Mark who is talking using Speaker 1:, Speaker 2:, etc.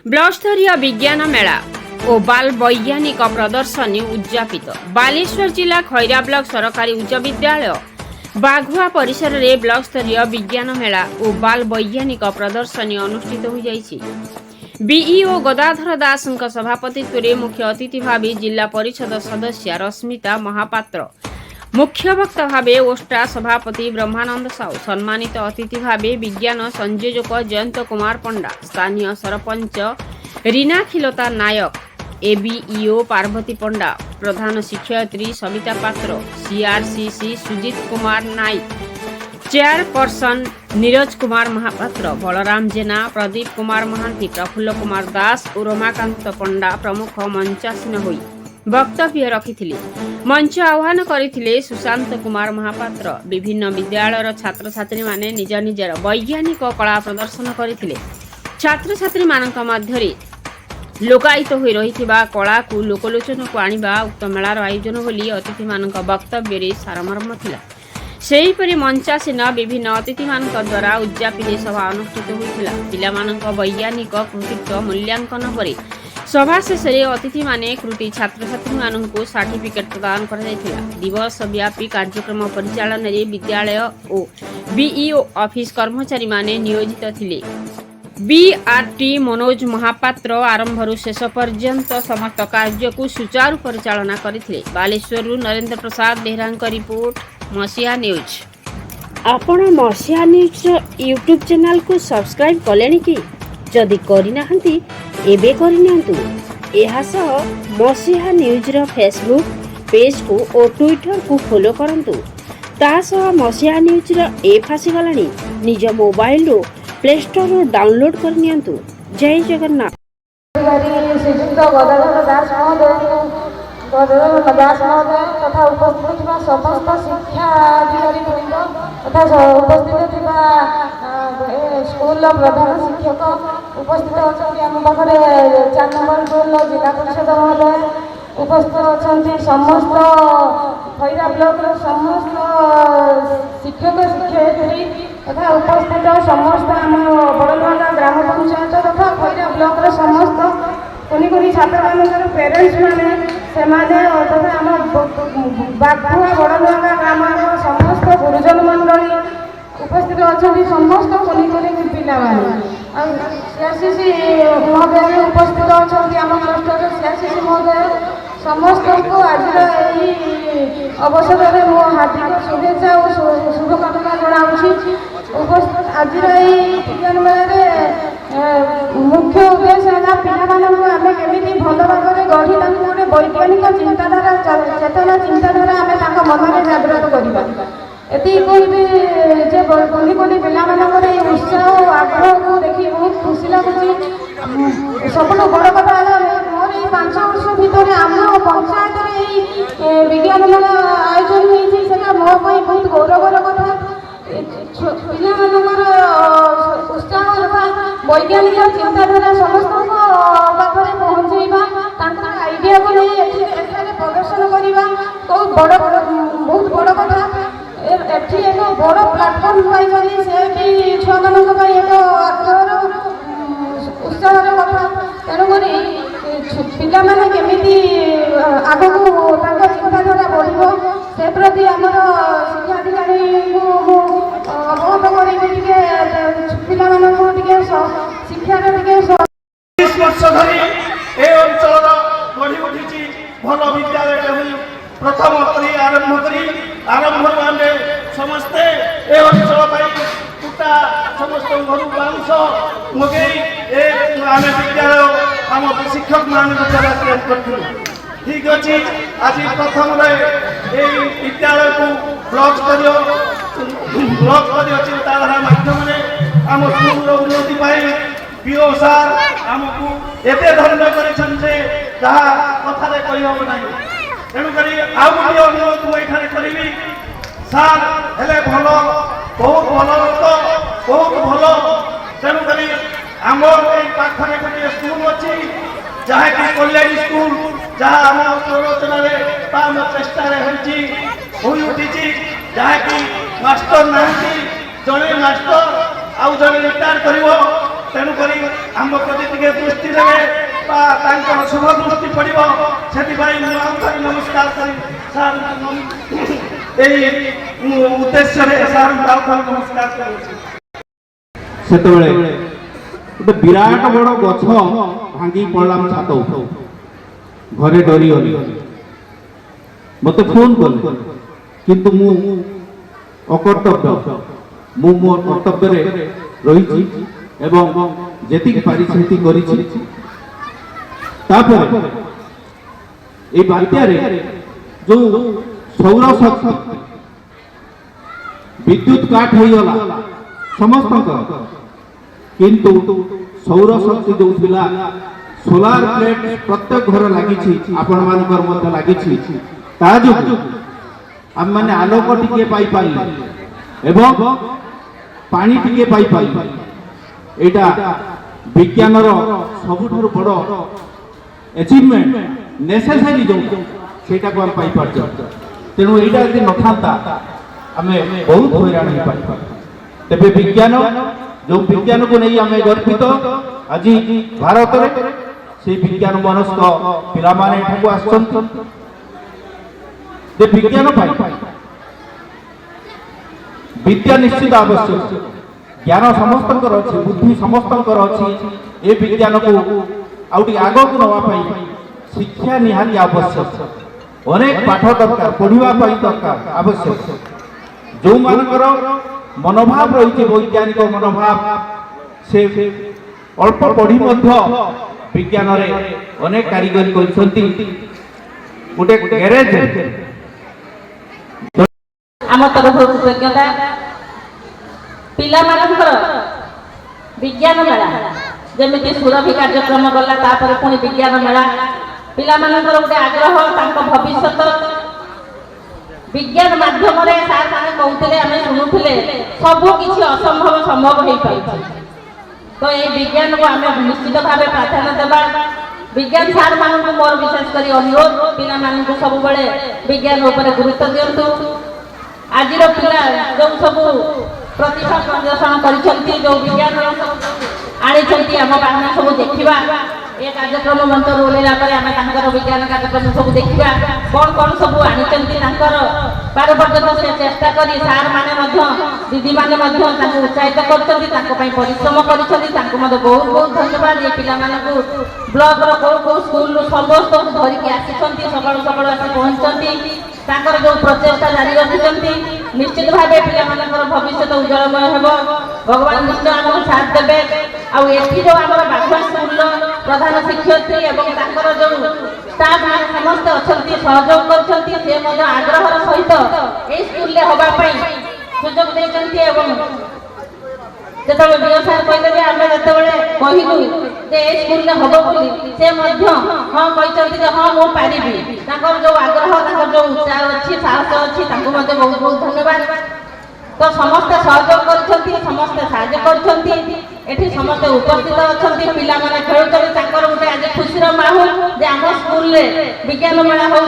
Speaker 1: Block स्तरीय विज्ञान मेला और बाल वैज्ञानिक प्रदर्शनी उद्यापित बालेश्वर जिला खैरा ब्लॉक सरकारी उच्च विद्यालय बाघुआ परिसर में ब्लॉक स्तरीय विज्ञान मेला और बाल वैज्ञानिक प्रदर्शनी अनुष्ठित हो जाइछि। बीईओ गदाधर दास सभापतित्व में मुख्य अतिथि भाव जिला परिषद सदस्य रश्मिता महापात्र, मुख्य वक्ता भाव ओस्टा सभापति ब्रह्मानंद साहू, सम्मानित अतिथि भाव विज्ञान संयोजक जयंत कुमार पंडा, स्थानीय सरपंच रीनाखिलता नायक, एबीईओ पार्वती पंडा, प्रधान शिक्षयित्री सविता पात्र, सीआरसीसी सुजित कुमार नाइक, चेयरपर्सन नीरज कुमार महापात्र, बलराम जेना, प्रदीप कुमार महांती, प्रफुल्ल कुमार दास और रमाकांत पंडा प्रमुख मंचासीन होई वक्तव्य रखिथिले। मंच आह्वान करथिले सुशांत कुमार महापात्र। विभिन्न विद्यालयर छात्र छात्री माने निज निजर वैज्ञानिक कला प्रदर्शन करथिले। छात्र छात्री मानक मध्यरे लोकायित होई रहिथिबा कला को लोकलोचन को आनिबा उक्त मेलार आयोजन बोली अतिथि मानक वक्तव्य सारमर्म थिला। सेहीपरि मंचासीन विभिन्न अतिथि मानक द्वारा उद्यापित सभा अनुष्ठित होइथिला। पिलामानक वैज्ञानिक कृतित्व मूल्यांकन परे सभा शेष में अतिथि माने कृति छात्र छात्री मानक सर्टिफिकेट प्रदान कर दिवस व्यापी कार्यक्रम परिचालन में विद्यालय और बीईओ ऑफिस कर्मचारी माने नियोजित थिले। बीआरटी मनोज महापात्र आरंभरू शेष पर्यंत समस्त कार्य को सुचारू परिचालना करथिले। बालेश्वरु नरेंद्र प्रसाद बेहरा रिपोर्ट मसीहा न्यूज।
Speaker 2: आपण मसीहा न्यूज यूट्यूब चैनल को सब्सक्राइब कलेनी कि जदि करिनाहंती एबे करिनियंतु। एहा सह मसीहा न्यूज रो फेसबुक पेज को और ट्विटर को फॉलो करंतु। ता सह मसीहा न्यूज रो ऐप आसी गलानी। निज मोबाइल रो प्ले स्टोर रो डाउनलोड करनियंतु। जय जगन्नाथ।
Speaker 3: श्रीजुक्त गदाधर दास महोदय तथा उपस्थित समस्त शिक्षा अधिकारी वृंद तथा उपस्थित स्कूल प्रधान शिक्षक उपस्थित अच्छा आम पाखे 4 नंबर स्कूल जिला परिषद महोदय उपस्थित अच्छा समस्त खैरा ब्लॉक समस्त शिक्षक शिक्षयित्री तथा उपस्थित समस्त आम बड़लुआगा ग्राम पंचायत तथा खैरा ब्लॉक समस्त कुनी छात्र मान पेरेन्ट्स मैंने तथा आम बाघुआ बड़लुआगा ग्राम समस्त गुरुजन मंडली उपस्थित अच्छा समस्त कुनी पिला सीआरसीसी महोदय उपस्थित अच्छा आम क्लस्टर सीआरसीसी महोदय समस्त को आज अवसर में मो हार्दिक शुभेच्छा और शुभकामना जनाऊँगी। आज विज्ञान मेले मुख्य उद्देश्य है पिला आम केमी भल भाव में गढ़ी गोटे वैज्ञानिक चिंताधारा चेतना चिंताधारा आम मन में जागृत करवा। एति कहबी जे कोनी पिला उत्साह और आग्रह को देखिए बहुत खुशी लगुच। सब बड़ कथा मोर 5 वर्ष भितर आम पंचायत विज्ञान मेला आयोजन होता मो बहुत गौरवर कथा। पिला उत्साह तथा वैज्ञानिक चिंताधारा समस्त पाखे पहुँचवा आइडिया को नहीं प्रदर्शन करवा बहुत बड़ कथा। एठी एक बड़ प्लाटफर्म पाई से भी छुआ मान एक आग्रह उत्साह कथा। तेणुक पिला माने केमिति आगो को चिंताधारा बढ़ो से प्रति आमर शिक्षा अधिकारी को अवगत कर पिला टे शिक्षार टे
Speaker 4: 20 वर्ष धरी ए अंचल गढ़ी उठी भल विद्यालय प्रथम आरंभ आमे समस्ते ए अंचल कुटा समस्त घर बांश मगे आम विद्यालय आम शिक्षक मान कर ठीक अच्छे। आज प्रथम विद्यालय को ब्लॉक स्तरीय चिंताधारा माध्यम आम स्कूल उन्नति पीओ सार आमको एते धन्य करे जहाँ कथा कहब ना। तेणुक आउ गोटे अनुरोध मुझे करी सार हेले भल बहुत भल लोक बहुत भल। तेणुक आम पाखे गोटे स्कूल अच्छी जहाँकि कल्याणी स्कूल जहाँ आम आलोचन आम चेष्टार होती जहाँकि मास्टर ना जड़े मास्टर आउ जड़े रिटायर कर ତେଣୁକରି ଆମ ପ୍ରତି ଟିକେ ଦୃଷ୍ଟି ଦେବେ ବା ତାଙ୍କର ଶୁଭ ଦୃଷ୍ଟି ପଡ଼ିବ ସେଥିପାଇଁ ମୁଁ ଆଉ ଥରେ ନମସ୍କାର କରି ସାର୍ ଏହି ଉଦ୍ଦେଶ୍ୟରେ ସାର୍ଙ୍କୁ ଆଉ ଥରେ ନମସ୍କାର କରୁଛି।
Speaker 5: ସେତେବେଳେ ଗୋଟେ ବିରାଟ ବଡ଼ ଗଛ ଭାଙ୍ଗି ପଡ଼ିଲା ଆମ ଛାତ ଉପରେ। ଘରେ ଡରିଗଲି, ମୋତେ ଫୋନ୍ କଲେ, କିନ୍ତୁ ମୁଁ ଅକର୍ତ୍ତବ୍ୟ, ମୁଁ ମୋ କର୍ତ୍ତବ୍ୟରେ ରହିଛି ଏବଂ ଯେତିକି ପାରି ସେତିକି କରିଛି। ତାପରେ এই ବାତ୍ୟାରେ ଯୋଉ ସୌରଶକ୍ତି ବିଦ୍ୟୁତ କାଟ ହୋଇଗଲା ସମସ୍ତଙ୍କର, କିନ୍ତୁ ସୌରଶକ୍ତି ଯୋଉ ଥିଲା सोलार प्लेट प्रत्येक घर लगी आपण मानकर मध्य लगी ता जो आम माने आलोक टिके पाई पाइले एवं पानी टिके पाई पाइले। एटा विज्ञानर सबुठारु बड़ अचीवमेंट नेसेसरी जो सेटा को हम पाई पारछ। तेणु एटा यदि न थांता आमे बहुत हैरान हो पाई। तबे विज्ञान जो विज्ञान को नहीं आमे गर्वित आज भारत रे से विज्ञान मनस्क पिला माने एठाकु आछन जे विज्ञान पाई विद्या निश्चित आवश्यक। ज्ञान समस्तकर अछि, बुद्धि समस्तकर अछि। ए विज्ञान को आउटी आगो को नवा पाई शिक्षा निहाती आवश्यक। अनेक पाठ दरकार, पढ़िबा पाई दरकार आवश्यक। जो मानकर मनोभाव रही वैज्ञानिक मनोभाव से अल्प पढ़ी मध्य विज्ञान रे अनेक कारीगरी करछंती। गोटे गैरेज
Speaker 3: आम तरफ कृतज्ञता पिला मानकर विज्ञान मेला जमिति सुरभि कार्यक्रम गला तापर पुणी विज्ञान मेला पिला मानकर गोटे आग्रह तांको भविष्यत विज्ञान माध्यम रे सार माने कहउथिले आमे सुनुथिले सब किछि असंभव संभव होई पाई। तो ये विज्ञान को आम निश्चित भाव प्राधान्य देवा। विज्ञान सार मान मोर विशेष कर अनुरोध पिला मानू सब बड़े विज्ञान उपर गुरुत्व दिंतु। आज पिला जो सब प्रतिभा प्रदर्शन कर जो विज्ञान आनी आम पाने सब देखा ये कार्यक्रम मंच ओल्ला आम विज्ञान कार्यक्रम सब देखा कौन कौन सब आनी पार पर्यटन से चेष्टा करी सार माने दीदी माने उत्साहित कर परिश्रम कर बहुत बहुत धन्यवाद। ये पिला ब्लॉक रो स्कूल समस्त धरिकी आसी सकाल सकाल आसी पहुंचती जो प्रचेषा जारी रखिंट निश्चित भाव पिला भविष्य उज्जवलमय हो भगवान निश्चय आमको साथ देवे। आठी जो आम बाघुआ स्कूल प्रधान शिक्षयित्री और जो स्टाफ मैंने समस्त अच्छा सहयोग कर आग्रह सहित ये स्कूल होगापी सुजोग देते। जो बीओ सार कहते आम जो कहलु जे स्कूल हम बोली से हाँ कहते हाँ मुझे पारि जो आग्रह जो उत्साह अच्छी साहस अच्छी बहुत बहुत धन्यवाद। तो समस्ते सहयोग कर समस्ते साहय कर समस्ते उपस्थित अच्छा पिला खेलुं गोटे आज खुशी माहौल जे आम स्कूल विज्ञान मेला हो।